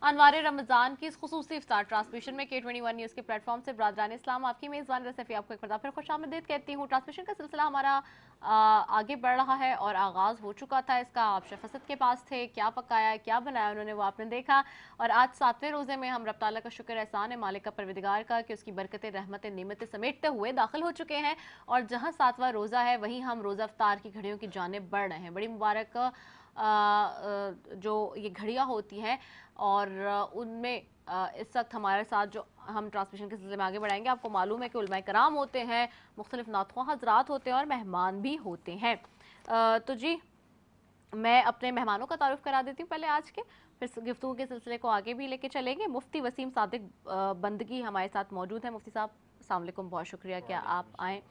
अनवारे रमज़ान की इस खुसूसी इफ्तार ट्रांसमिशन में K21 न्यूज़ के प्लेटफॉर्म से बरादरान इस्लाम आपकी मेज़बान रसफ़ी आपको एक बार फिर खुशामदीद कहती हूँ। ट्रांसमिशन का सिलसिला हमारा आगे बढ़ रहा है और आगाज़ हो चुका था इसका। आप शेफ़ असद के पास थे, क्या पकाया क्या बनाया उन्होंने वो आपने देखा। और आज 7वें रोज़े में हम रब ताला का शुक्र एहसान है मालिक का परवरदिगार का कि उसकी बरकतें रहमतें नेमतें समेटते हुए दाखिल हो चुके हैं। और जहाँ 7वां रोज़ा है वहीं हम रोज़ा इफ्तार की घड़ियों की जानिब बढ़ रहे हैं। बड़ी मुबारक जो ये घड़ियाँ होती हैं और उनमें इस वक्त हमारे साथ जो हम ट्रांसमिशन के सिलसिले में आगे बढ़ाएंगे, आपको मालूम है कि उलमाए कराम होते हैं, मुख्तलिफ नातख़्वां हज़रात होते हैं और मेहमान भी होते हैं। तो जी मैं अपने मेहमानों का तारुफ करा देती हूँ पहले आज के, फिर गुफ्तगू के सिलसिले को आगे भी लेके चलेंगे। मुफ्ती वसीम सादिक बंदगी हमारे साथ मौजूद हैं। मुफ्ती साहब अस्सलाम वालेकुम, बहुत शुक्रिया कि आप आएँ।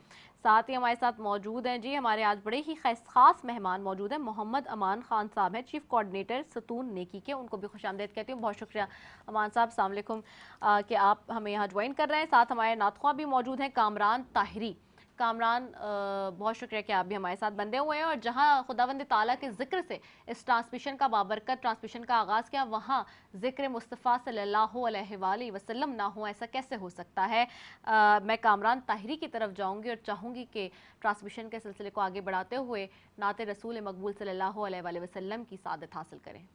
साथ ही हमारे साथ मौजूद हैं जी हमारे आज बड़े ही ख़ास मेहमान मौजूद हैं। मोहम्मद अमान ख़ान साहब हैं, चीफ़ कोऑर्डिनेटर सतून नेकी के, उनको भी खुशामदीद कहती हूँ। बहुत शुक्रिया अमान साहब, अस्सलाम वालेकुम कि आप हमें यहाँ ज्वाइन कर रहे हैं। साथ हमारे नातख़्वां भी मौजूद हैं, कामरान ताहिरी। कामरान बहुत शुक्रिया कि आप भी हमारे साथ बंधे हुए हैं। और जहाँ खुदावंद ताला के ज़िक्र से इस ट्रांसमिशन का बाबरकत ट्रांसमिशन का आगाज़ किया, वहाँ ज़िक्र मुस्तफ़ा सल्लल्लाहु अलैहि वसल्लम ना हो, ऐसा कैसे हो सकता है। मैं कामरान ताहिरी की तरफ जाऊँगी और चाहूँगी कि ट्रांसमिशन के सिलसिले को आगे बढ़ाते हुए नाते रसूल मकबूल सल्लल्लाहु अलैहि वसल्लम की सादत हासिल करें।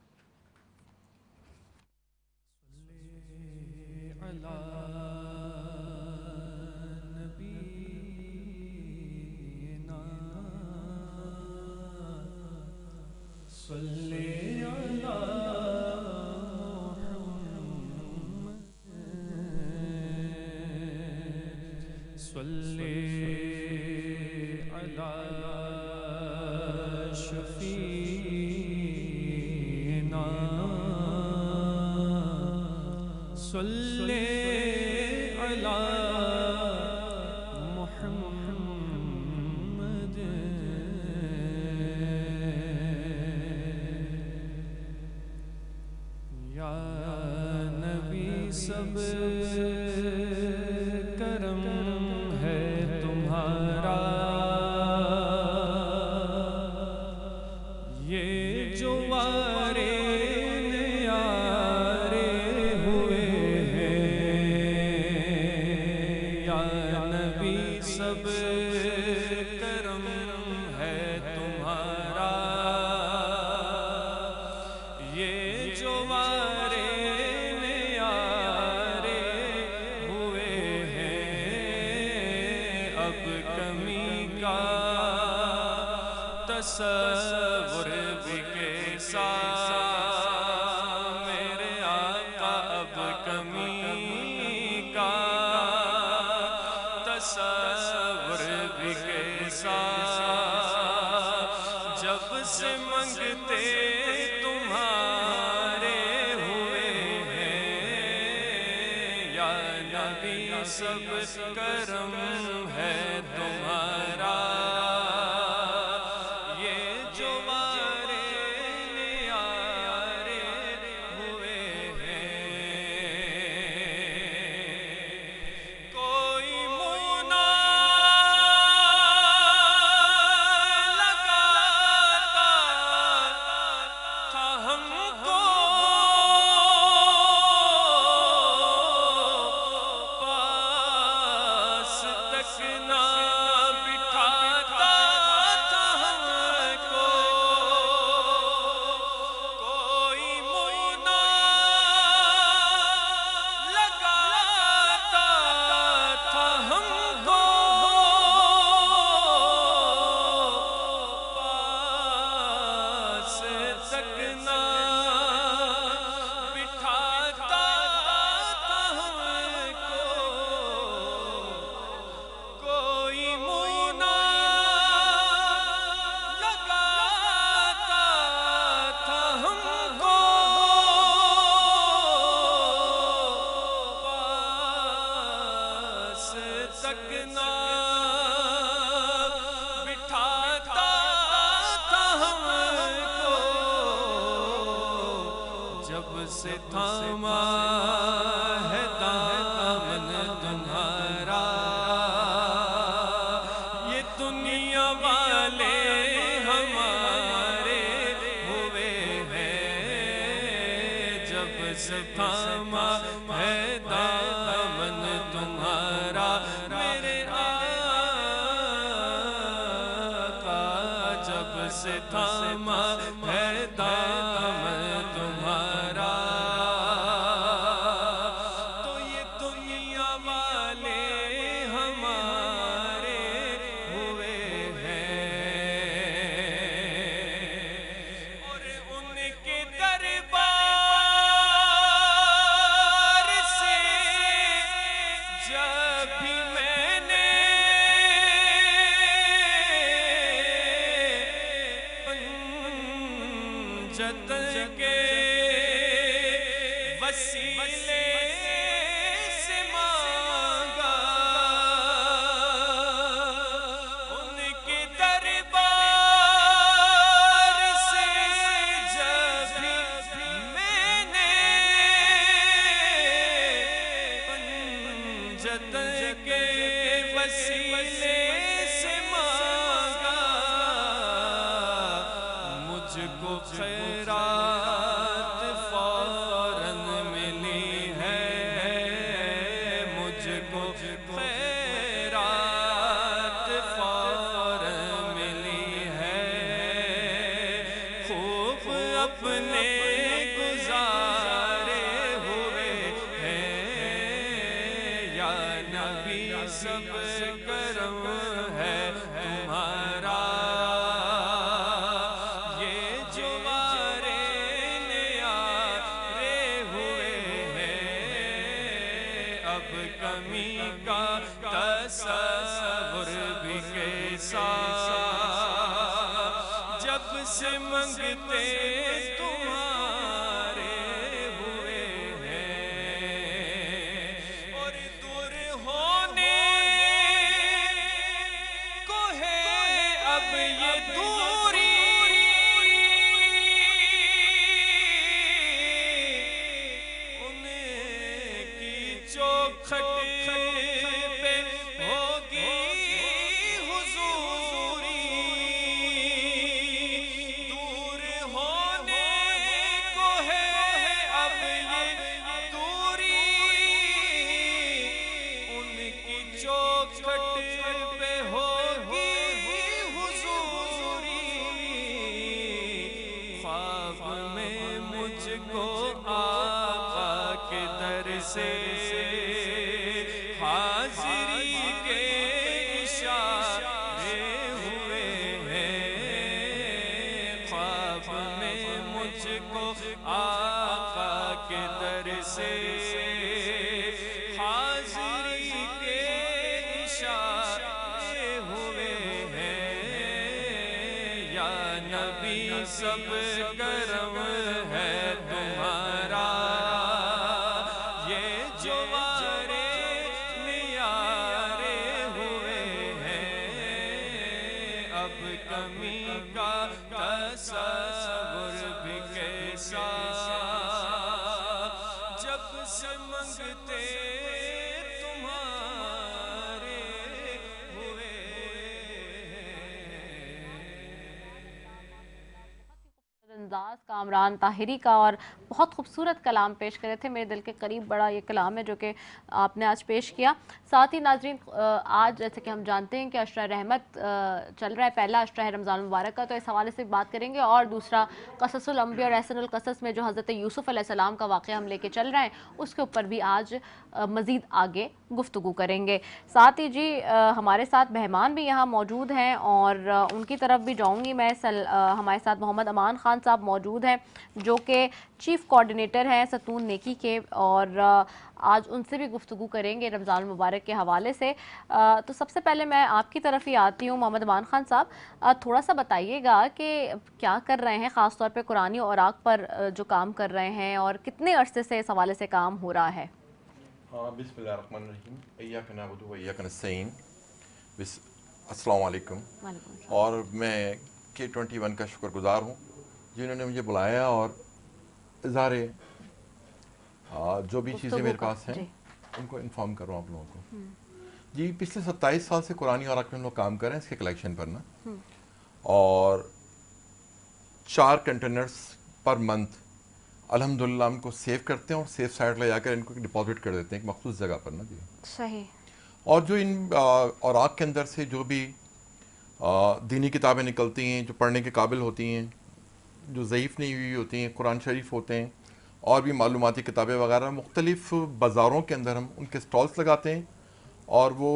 تھاما ہے دامن تمہارا میرے آقا، جب سے تھاما ہے دامن تمہارا، تو یہ دنیا والے ہمارے ہوئے ہیں، اور ان کے دربار سے جب بھی میں نے پنجت کے وسیلے سے مانگا، ان کے دربار سے جب بھی میں نے پنجت کے وسیلے سے مانگا، مجھ کو خیرات فوراً ملی ہے، مجھ کو خیرات فوراً ملی ہے، خوب اپنے گزارے ہوئے ہیں، یا نبی سب کرم ہے تمہارا، یہ جو اب کمی کا تصور بھی کیسا، جب سے منگتے تمہارے ہوئے ہیں، اور دور ہونے کو ہے اب یہ دوری، چوکھٹ پہ ہوگی حضوری، دور ہونے کو ہے اب یہ دوری، ان کی چوکھٹ پہ ہوگی حضوری، خواب میں مجھ کو آقا کے در سے حاضری کے اشارے ہوئے ہیں، خواب میں مجھ کو آقا کے در سے حاضری کے اشارے ہوئے ہیں، یا نبی سب کرم ہے تمہارا، یہ جو اب کمی کا تصور بھی کیسا، جب سے منگتے تمہارے ہوئے انداز کامران طاہری کا، اور بہت خوبصورت کلام پیش کرے تھے، میرے دل کے قریب بڑا یہ کلام ہے جو کہ آپ نے آج پیش کیا۔ ساتھ ہی ناظرین، آج جیسے کہ ہم جانتے ہیں کہ عشرہ رحمت چل رہا ہے، پہلا عشرہ ہے رمضان المبارک کا، تو اس حوالے سے بات کریں گے، اور دوسرا قصص الانبیاء اور احسن القصص میں جو حضرت یوسف علیہ السلام کا واقعہ ہم لے کے چل رہے ہیں، اس کے اوپر بھی آج مزید آگے گفتگو کریں گے۔ ساتھ ہی جی ہمارے ساتھ مہمان بھی یہاں موجود ہیں، اور ان کی طرف بھی جاؤں گی میں۔ ہمارے ساتھ محمد امان خان صاحب موجود ہیں جو کہ چیف کوارڈینیٹر ہیں ستون نیکی کے، اور آج ان سے بھی گفتگو کریں گے رمضان المبارک کے حوالے سے۔ تو سب سے پہلے میں آپ کی طرف ہی آتی ہوں محمد امان خان صاحب، تھوڑا سا بتائیے گا کہ کیا کر رہے ہیں، خاص طور پہ قرآنی اوراق پر جو کام کر رہے ہیں، اور کتنے عرصے سے اس حوالے سے کام ہو رہا ہے؟ بسم اللہ الرحمن الرحیم، ایاک نعبد و ایاک نستعین۔ السلام علیکم۔ اور میں K21 کا شکر گزار ہوں جنہوں نے مجھے بلایا اور اظہار جو بھی چیزیں میرے پاس ہیں ان کو انفارم کروں آپ لوگوں کو۔ جی پچھلے 27 سال سے قرآنی اوراق میں ہم لوگ کام کر رہے ہیں اس کے کلیکشن پر نا، اور 4 کنٹینرز پر منتھ अल्हम्दुलिल्लाह उनको सेव करते हैं और सेफ साइड ले जाकर इनको डिपॉजिट कर देते हैं एक मखसूस जगह पर ना जी। सही। और जो इन औराक के अंदर से जो भी दीनी किताबें निकलती हैं जो पढ़ने के काबिल होती हैं, जो ज़ईफ़ नहीं हुई होती हैं, कुरान शरीफ होते हैं और भी मालूमाती किताबें वगैरह, मुख्तलिफ़ बाज़ारों के अंदर हम उनके स्टॉल्स लगाते हैं और वो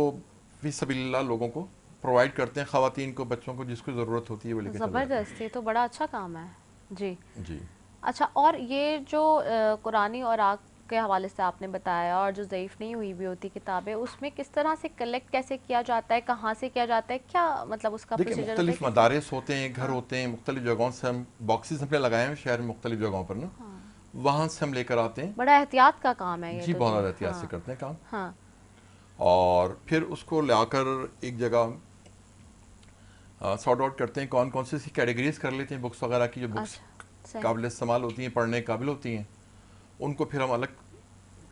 फ़ी सबीलिल्लाह लोगों को प्रोवाइड करते हैं, ख़वातीन को, बच्चों को, जिसको ज़रूरत होती है वो लेके चले जाते हैं। ज़बरदस्त, ये तो बड़ा अच्छा काम है जी। जी अच्छा, और ये जो कुरानी और आग के हवाले से आपने बताया और जो ज़ईफ़ नहीं हुई भी होती किताबें, उसमें किस तरह से कलेक्ट कैसे किया जाता है, कहाँ से किया जाता है, क्या मतलब उसका देखिए प्रोसीजर मुख्तलिफ होता है? मदारिस होते हैं, घर होते हैं, मुख्तलिफ जगहों से हम बॉक्सेस हमने लगाए हैं शहर में मुख्तलिफ जगहों पर ना, वहाँ से हम लेकर आते हैं। बड़ा एहतियात का काम है ये जी तो बहुत ज़्यादा एहतियात से हाँ, करते हैं काम। हाँ, और फिर उसको लाकर एक जगह सॉर्ट आउट करते हैं, कौन कौन सी कैटेगरीज कर लेते हैं बुक्स वगैरह की, जो बुक्स अच्छा, सही। काबिल इस्तेमाल होती हैं, पढ़ने के काबिल होती हैं, उनको फिर हम अलग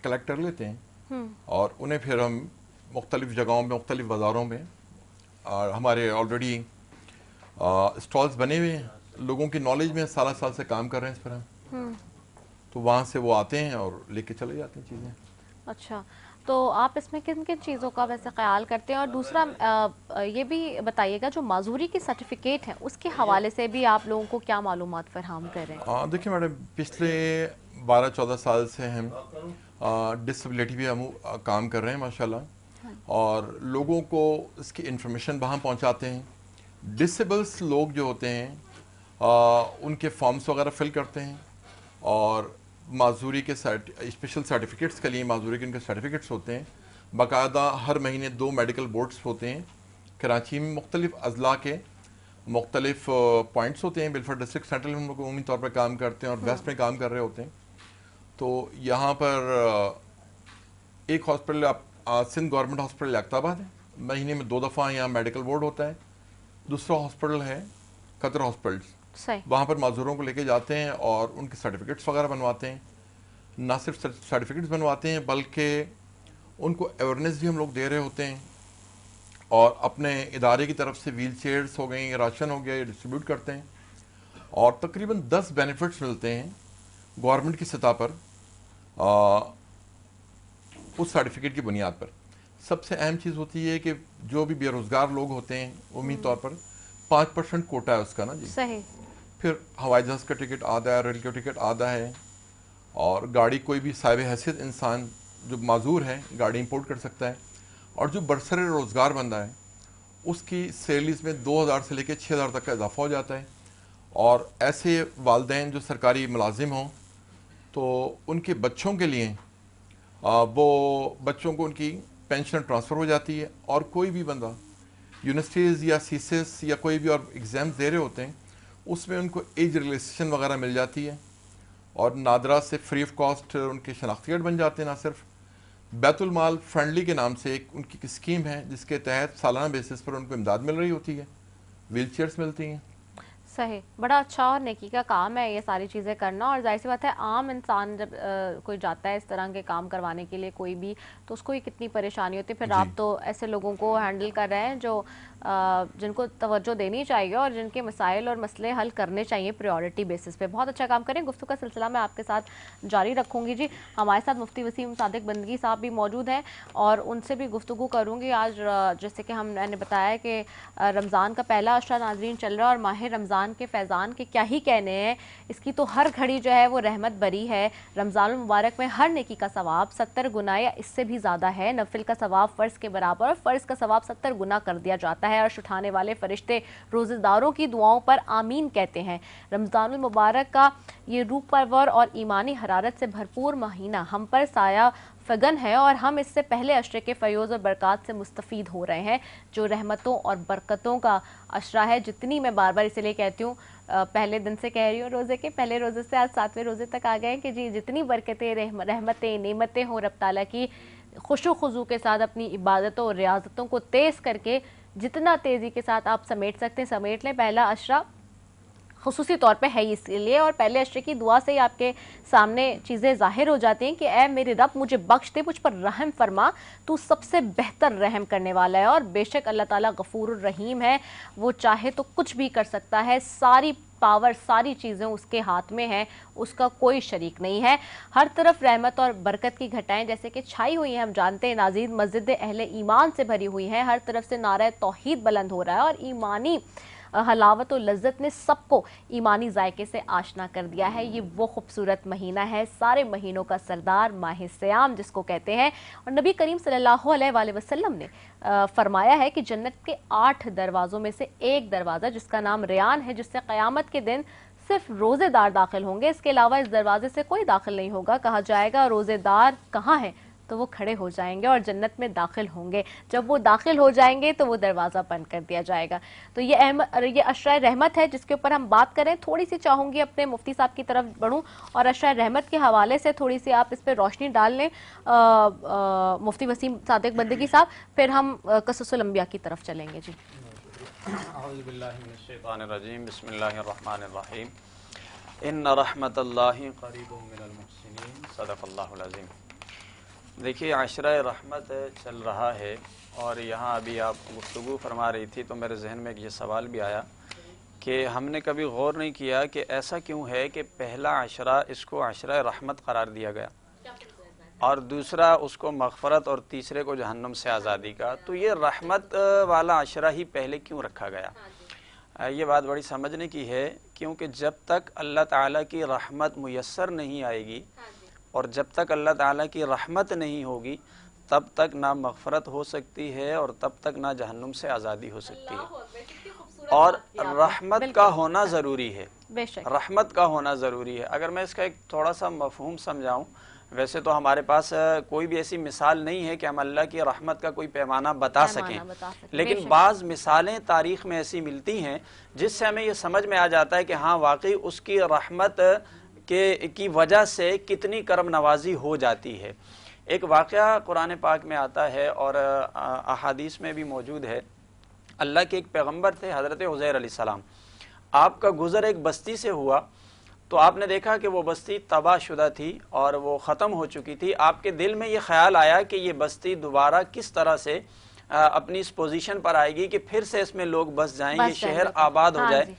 कलेक्ट कर लेते हैं और उन्हें फिर हम मुख्तलिफ जगहों में, मुख्तलिफ बाज़ारों में, और हमारे ऑलरेडी स्टॉल्स बने हुए हैं, लोगों की नॉलेज में साल साल से काम कर रहे हैं इस पर हम, तो वहाँ से वो आते हैं और लेके चले जाते हैं चीज़ें। अच्छा, तो आप इसमें किन किन चीज़ों का वैसे ख्याल करते हैं? और दूसरा ये भी बताइएगा जो माजूरी की सर्टिफिकेट है उसके हवाले से भी आप लोगों को क्या मालूमात फराहम कर रहे हैं? देखिए मैडम, पिछले 12-14 साल से हम डिसेबिलिटी भी हम काम कर रहे हैं माशाल्लाह, और लोगों को इसकी इन्फॉर्मेशन वहाँ पहुँचाते हैं। डिसेबल्स लोग जो होते हैं उनके फॉर्म्स वगैरह फिल करते हैं और माजूरी के स्पेशल सर्टिफिकेट्स के लिए माजूरी के उनके सर्टिफिकेट्स होते हैं। बाकायदा हर महीने 2 मेडिकल बोर्ड्स होते हैं कराची में, मुख्तलिफ अजला के मुख्तलिफ पॉइंट्स होते हैं। बिलफर डिस्ट्रिक्ट सेंट्रल में हम लोग उम्मी तौर पर काम करते हैं और वेस्ट में काम कर रहे होते हैं। तो यहाँ पर एक हॉस्पिटल सिंध गवर्नमेंट हॉस्पिटल अख्ताबाद है, महीने में 2 दफ़ा यहाँ मेडिकल बोर्ड होता है। दूसरा हॉस्पिटल है कतर हॉस्पिटल, सही। वहाँ पर माजूरों को लेके जाते हैं और उनके सर्टिफिकेट्स वगैरह बनवाते हैं। ना सिर्फ सर्टिफिकेट्स बनवाते हैं बल्कि उनको अवेयरनेस भी हम लोग दे रहे होते हैं और अपने इदारे की तरफ से व्हील चेयर्स हो गई, राशन हो गया, ये डिस्ट्रीब्यूट करते हैं और तकरीबन 10 बेनिफिट्स मिलते हैं गवर्नमेंट की सतह पर उस सर्टिफिकेट की बुनियाद पर। सबसे अहम चीज़ होती है कि जो भी बेरोज़गार लोग होते हैं उम्मीद तौर पर 5% कोटा है उसका ना जी। सही। फिर हवाई जहाज़ का टिकट आधा है, रेल का टिकट आधा है, और गाड़ी कोई भी साहिब हैसियत इंसान जो माजूर है गाड़ी इंपोर्ट कर सकता है, और जो बरसरे रोज़गार बंदा है उसकी सैलरीज में 2000 से लेकर 6000 तक का इजाफा हो जाता है। और ऐसे वालिदैन जो सरकारी मुलाजिम हों तो उनके बच्चों के लिए वो बच्चों को उनकी पेंशन ट्रांसफ़र हो जाती है, और कोई भी बंदा यूनिवर्सिटीज़ या सीसेस या कोई भी और एग्ज़ाम्स दे रहे होते हैं उसमें उनको एज रिलैक्सेशन वगैरह मिल जाती है और नादरा से फ्री ऑफ कॉस्ट उनके शनाख्ती कार्ड बन जाते हैं। ना सिर्फ बैतुल माल फ्रेंडली के नाम से एक उनकी स्कीम है जिसके तहत सालाना बेसिस पर उनको इमदाद मिल रही होती है, व्हील चेयर्स मिलती हैं। सही, बड़ा अच्छा और नेकी का काम है ये सारी चीज़ें करना। और जाहिर सी बात है आम इंसान जब कोई जाता है इस तरह के काम करवाने के लिए कोई भी, तो उसको ही कितनी परेशानी होती है। फिर आप तो ऐसे लोगों को हैंडल कर रहे हैं जो जिनको तवज्जो देनी चाहिए और जिनके मसाइल और मसले हल करने चाहिए प्रायोरिटी बेसिस पे। बहुत अच्छा काम करें। गुफ्तगू का सिलसिला मैं आपके साथ जारी रखूँगी जी। हमारे साथ मुफ्ती वसीम सादिक बंदगी साहब भी मौजूद हैं और उनसे भी गुफ्तगू करूँगी आज। जैसे कि मैंने बताया कि रमज़ान का पहला अशरा नाज़रीन चल रहा है और माह रमज़ान के फैज़ान के क्या ही कहने हैं, इसकी तो हर घड़ी जो है वो रहमत बरी है। रमज़ान मुबारक में हर नेकी का सवाब 70 गुना या इससे भी ज़्यादा है। नफिल का सवाब फ़र्ज़ के बराबर और फ़र्ज़ का सवाब 70 गुना कर दिया जाता है। अर्श उठाने वाले फरिश्ते रोज़ेदारों की दुआओं पर आमीन कहते हैं। रमज़ानुल मुबारक का ये रूह परवर और ईमानी हरारत से भरपूर महीना हम पर साया फगन है और हम इससे पहले अशरे के फयोज़ और बरक़ात से मुस्तफ़ीद हो रहे हैं, जो रहमतों और बरकतों का अशरा है। जितनी मैं बार बार इसलिए कहती हूँ, पहले दिन से कह रही हूँ, रोज़े के पहले रोज़े से आज 7वें रोज़े तक आ गए कि जी जितनी बरकतें, रहमतें, नेमतें हों रब ताला की, खुशो खुजू के साथ अपनी इबादतों और रियाज़तों को तेज़ करके जितना तेज़ी के साथ आप समेट सकते हैं समेट लें। पहला अशरा खुसूसी तौर पे है इसलिए, और पहले अशरे की दुआ से ही आपके सामने चीज़ें ज़ाहिर हो जाती हैं कि ऐ मेरे रब मुझे बख्श दे, मुझ पर रहम फरमा, तू सबसे बेहतर रहम करने वाला है। और बेशक अल्लाह ताला गफूरुर रहीम है, वो चाहे तो कुछ भी कर सकता है। सारी पावर, सारी चीज़ें उसके हाथ में हैं, उसका कोई शरीक नहीं है। हर तरफ रहमत और बरकत की घटाएं जैसे कि छाई हुई हैं, हम जानते हैं नाज़रीन, मस्जिद अहले ईमान से भरी हुई हैं, हर तरफ से नारा तौहीद बुलंद हो रहा है और ईमानी हलावत और लज्जत ने सबको ईमानी जायके से आशना कर दिया है। ये वो खूबसूरत महीना है, सारे महीनों का सरदार, माह सियाम जिसको कहते हैं। और नबी करीम सल्लल्लाहु अलैहि वसल्लम ने फरमाया है कि जन्नत के 8 दरवाज़ों में से एक दरवाज़ा जिसका नाम रियान है, जिससे क़यामत के दिन सिर्फ रोज़ेदार दाखिल होंगे, इसके अलावा इस दरवाजे से कोई दाखिल नहीं होगा। कहा जाएगा रोज़ेदार कहाँ हैं, तो वो खड़े हो जाएंगे और जन्नत में दाखिल होंगे। जब वो दाखिल हो जाएंगे तो वो दरवाज़ा बंद कर दिया जाएगा। तो ये अशरा रहमत है जिसके ऊपर हम बात करें। थोड़ी सी चाहूँगी अपने मुफ्ती साहब की तरफ बढ़ूँ और अशरा रहमत के हवाले से थोड़ी सी आप इस पर रोशनी डाल लें मुफ्ती वसीम सादिक बंदगी साहब, फिर हम क़ससुल अंबिया की तरफ चलेंगे। जी औज़ुबिल्लाहिमिनश्शैतानिर्रजीम, बिस्मिल्लाहिर्रहमानिर्रहीम, इन्न रहमतल्लाहि क़रीबुम मिनल मुहसिनीन, सदक़ल्लाहुल अज़ीम। देखिए, आशरा रहमत चल रहा है और यहाँ अभी आप गुफ्तगू फरमा रही थी तो मेरे जहन में ये सवाल भी आया कि हमने कभी गौर नहीं किया कि ऐसा क्यों है कि पहला आशरा इसको आशरा रहमत करार दिया गया और दूसरा उसको मग़फ़रत और तीसरे को जहन्नुम से आज़ादी का। तो ये रहमत वाला आशरा ही पहले क्यों रखा गया? ये बात बड़ी समझने की है, क्योंकि जब तक अल्लाह ताला की रहमत मुयस्सर नहीं आएगी और जब तक अल्लाह ताला की रहमत नहीं होगी तब तक ना मग़फ़रत हो सकती है और तब तक ना जहन्नुम से आज़ादी हो सकती है। और रहमत का होना ज़रूरी है, रहमत का होना ज़रूरी है। अगर मैं इसका एक थोड़ा सा मफ़हूम समझाऊँ, वैसे तो हमारे पास कोई भी ऐसी मिसाल नहीं है कि हम अल्लाह की रहमत का कोई पैमाना बता सकें, लेकिन बाज़ मिसालें तारीख़ में ऐसी मिलती हैं जिससे हमें ये समझ में आ जाता है कि हाँ वाकई उसकी रहमत की वजह से कितनी करम नवाजी हो जाती है। एक वाक़या कुरान पाक में आता है और अहादीस में भी मौजूद है। अल्लाह के एक पैगंबर थे हज़रत उज़ैर अलैहिस्सलाम, आपका गुज़र एक बस्ती से हुआ तो आपने देखा कि वो बस्ती तबाहशुदा थी और वो ख़त्म हो चुकी थी। आपके दिल में ये ख्याल आया कि ये बस्ती दोबारा किस तरह से अपनी इस पोजीशन पर आएगी कि फिर से इसमें लोग बस जाएंगे, शहर आबाद हो जाए।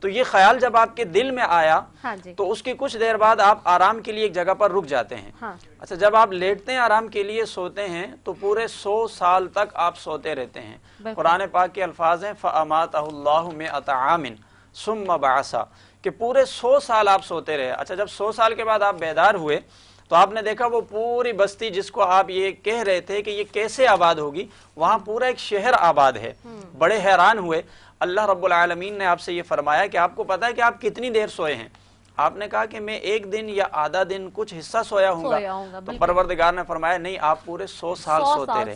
तो ये ख्याल जब आपके दिल में आया तो उसकी कुछ देर बाद आप आराम के लिए एक जगह पर रुक जाते हैं। अच्छा, जब आप लेटते हैं आराम के लिए सोते हैं तो पूरे 100 साल तक आप सोते रहते हैं। कुरान पाक के अल्फाज हैं फ़अमातहुल्लाहु मिअत आमिन सुम्मा बअसा, कि पूरे 100 साल आप सोते रहे। अच्छा, जब 100 साल के बाद आप बेदार हुए तो आपने देखा वो पूरी बस्ती जिसको आप ये कह रहे थे कि ये कैसे आबाद होगी, वहाँ पूरा एक शहर आबाद है। बड़े हैरान हुए। अल्लाह रब्बुल आलमीन ने आपसे ये फरमाया कि आपको पता है कि आप कितनी देर सोए हैं? आपने कहा कि मैं एक दिन या आधा दिन कुछ हिस्सा सोया हूँगा। तो परवरदिगार ने फरमाया नहीं, आप पूरे 100 साल सोते रहे।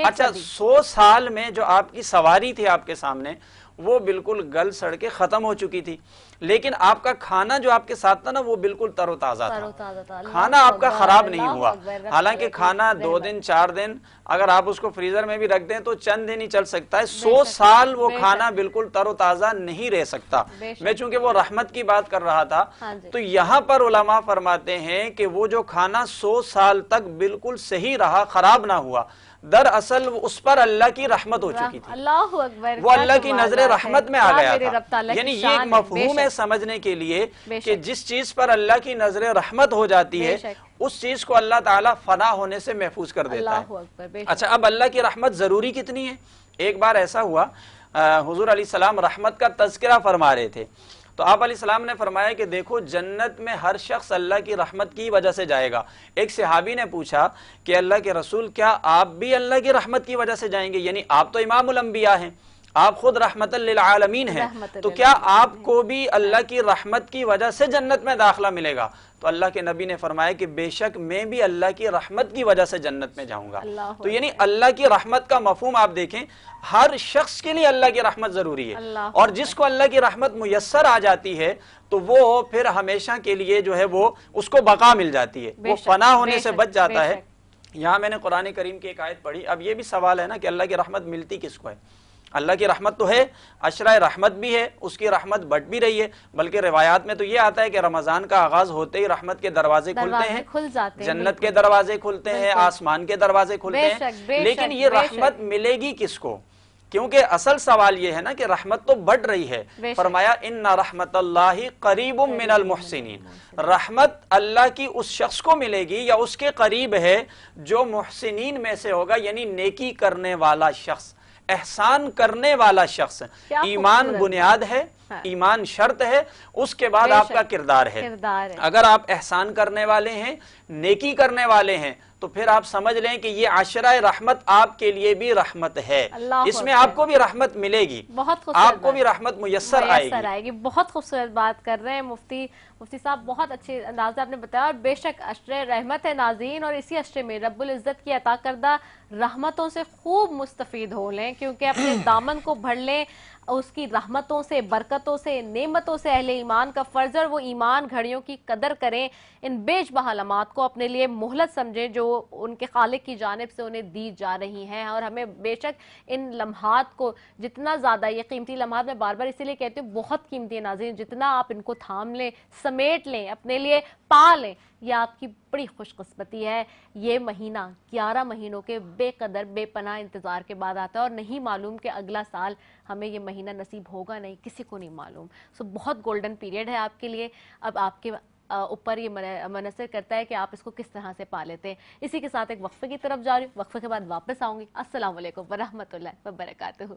अच्छा, 100 साल में जो आपकी सवारी थी आपके सामने वो बिल्कुल गल सड़ के खत्म हो चुकी थी, लेकिन आपका खाना जो आपके साथ था ना वो बिल्कुल तरोताजा था। खाना आपका खराब नहीं हुआ। हालांकि खाना 2 दिन 4 दिन अगर आप उसको फ्रीजर में भी रख दें तो चंद दिन ही चल सकता है। 100 साल वो खाना बिल्कुल तरोताजा नहीं रह सकता। मैं चूंकि वो रहमत की बात कर रहा था तो यहाँ पर उलमा फरमाते हैं कि वो जो खाना 100 साल तक बिल्कुल सही रहा, खराब ना हुआ, दरअसल उस पर अल्लाह की रहमत हो चुकी थी। अल्लाह अकबर, वो अल्लाह की नजर रहमत में आ गया था। यानी ये एक मफहूम है समझने के लिए कि जिस चीज पर अल्लाह की नजर रहमत हो जाती है उस चीज को अल्लाह ताला फना होने से महफूज कर देता है। अच्छा, अब अल्लाह की रहमत जरूरी कितनी है? एक बार ऐसा हुआ, हुजूर अलैहिस्सलाम रहमत का तज़किरा फरमा रहे थे तो आप अलैहिस्सलाम ने फरमाया कि देखो जन्नत में हर शख्स अल्लाह की रहमत की वजह से जाएगा। एक सहाबी ने पूछा कि अल्लाह के रसूल, क्या आप भी अल्लाह की रहमत की वजह से जाएंगे? यानी आप तो इमामुल अंबिया हैं, आप खुद रहमतल लिल आलमीन हैं, तो क्या आपको भी अल्लाह की रहमत की वजह से जन्नत में दाखिला मिलेगा? तो अल्लाह के नबी ने फरमाया कि बेशक मैं भी अल्लाह की रहमत की वजह से जन्नत में जाऊंगा। तो यानी अल्लाह की रहमत का मफहूम आप देखें, हर शख्स के लिए अल्लाह की रहमत जरूरी है और जिसको अल्लाह की रहमत मुयस्सर आ जाती है तो वो फिर हमेशा के लिए जो है वो उसको बका मिल जाती है, वो फना होने से बच जाता है। यहाँ मैंने कुरान करीम की एक आयत पढ़ी। अब ये भी सवाल है ना कि अल्लाह की रहमत मिलती किसको है? अल्लाह की रहमत तो है, अशरा रहमत भी है, उसकी रहमत बढ़ भी रही है। बल्कि रिवायात में तो ये आता है कि रमजान का आगाज होते ही रहमत के दरवाजे खुलते हैं, खुल जाते हैं, जन्नत के दरवाजे खुलते हैं, आसमान के दरवाजे खुलते हैं। लेकिन ये रहमत मिलेगी किसको? کیونکہ اصل سوال یہ ہے نا کہ رحمت تو بڑھ رہی ہے. بے شک. فرمایا ان رحمت اللہ قریب من المحسنین، رحمت اللہ کی اس شخص کو ملے گی یا اس کے قریب ہے جو محسنین میں سے ہوگا، یعنی نیکی کرنے والا شخص، احسان کرنے والا شخص. کیا ایمان خوبصورت بنیاد ہے، ہاں. ایمان شرط ہے، اس کے بعد بے آپ شک. کا کردار ہے. کردار ہے. اگر آپ احسان کرنے والے ہیں، نیکی کرنے والے ہیں، تو پھر آپ سمجھ لیں کہ یہ عشرہ رحمت آپ کے لیے بھی رحمت ہے. اللہ اس میں اکبر. آپ کو بھی رحمت ملے گی، بہت خوبصورت آپ کو بھی بات. رحمت میسر آئے گی. بہت خوبصورت بات کر رہے ہیں مفتی صاحب، بہت اچھے انداز سے آپ نے بتایا. اور بے شک عشرہ رحمت ہے ناظرین، اور اسی عشرے میں رب العزت کی عطا کردہ رحمتوں سے خوب مستفید ہو لیں، کیونکہ اپنے دامن کو بھر لیں اس کی رحمتوں سے، برکتوں سے، نعمتوں سے. اہل ایمان کا فرض ہے وہ ایمان گھڑیوں کی قدر کریں، ان بیش بہا علامات کو اپنے لیے مہلت سمجھیں جو ان کے خالق کی جانب سے انہیں دی جا رہی ہیں. اور ہمیں بے شک ان لمحات کو جتنا زیادہ، یہ قیمتی لمحات میں بار بار اسی لیے کہتی ہوں بہت قیمتی ہیں ناظرین، جتنا آپ ان کو تھام لیں، سمیٹ لیں، اپنے لیے پا لیں، یہ آپ کی بڑی خوش قسمتی ہے. یہ مہینہ 11 مہینوں کے بے قدر بے پناہ انتظار کے بعد آتا ہے، اور نہیں معلوم کہ اگلا سال ہمیں یہ مہینہ نصیب ہوگا نہیں، کسی کو نہیں معلوم. بہت گولڈن پیریڈ ہے آپ کے لیے. اب آپ کے اوپر یہ منحصر کرتا ہے کہ آپ اس کو کس طرح سے پا لیتے ہیں. اسی کے ساتھ ایک وقفے کی طرف جا رہی ہوں، وقفے کے بعد واپس آؤں گی. السلام علیکم ورحمۃ اللہ وبرکاتہ.